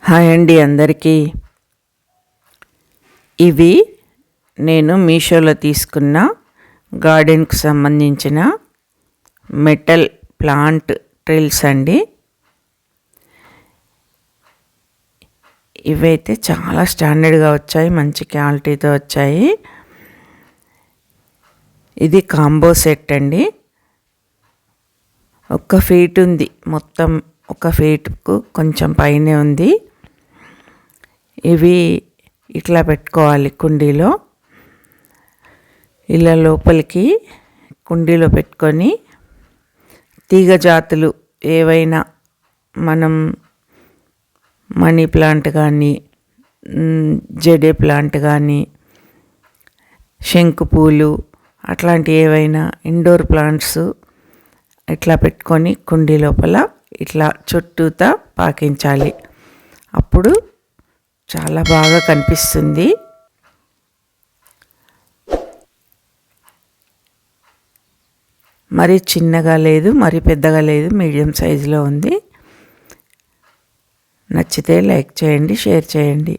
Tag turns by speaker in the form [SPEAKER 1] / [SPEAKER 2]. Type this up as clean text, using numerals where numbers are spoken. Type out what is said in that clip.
[SPEAKER 1] Hi అండి అందరికీ. ఇవి నేను మీషోలో తీసుకున్న గార్డెన్కి సంబంధించిన మెటల్ ప్లాంట్ ట్రిల్స్ అండి. ఇవైతే చాలా స్టాండర్డ్గా వచ్చాయి, మంచి క్వాలిటీతో వచ్చాయి. ఇది కాంబో సెట్ అండి. 1 ఫీట్ ఉంది, మొత్తం 1 ఫీట్కు కొంచెం పైనే ఉంది. ఇవి ఇట్లా పెట్టుకోవాలి కుండీలో. ఇలా లోపలికి కుండీలో పెట్టుకొని తీగ జాతులు ఏవైనా, మనం మనీ ప్లాంట్ కానీ, జడే ప్లాంట్ కానీ, శంకు పూలు అట్లాంటి ఏవైనా ఇండోర్ ప్లాంట్స్ ఇట్లా పెట్టుకొని కుండీ లోపల ఇట్లా చుట్టూతా పాకించాలి. అప్పుడు చాలా బాగా కనిపిస్తుంది. మరి చిన్నగా లేదు, మరి పెద్దగా లేదు, మీడియం సైజులో ఉంది. నచ్చితే లైక్ చేయండి, షేర్ చేయండి.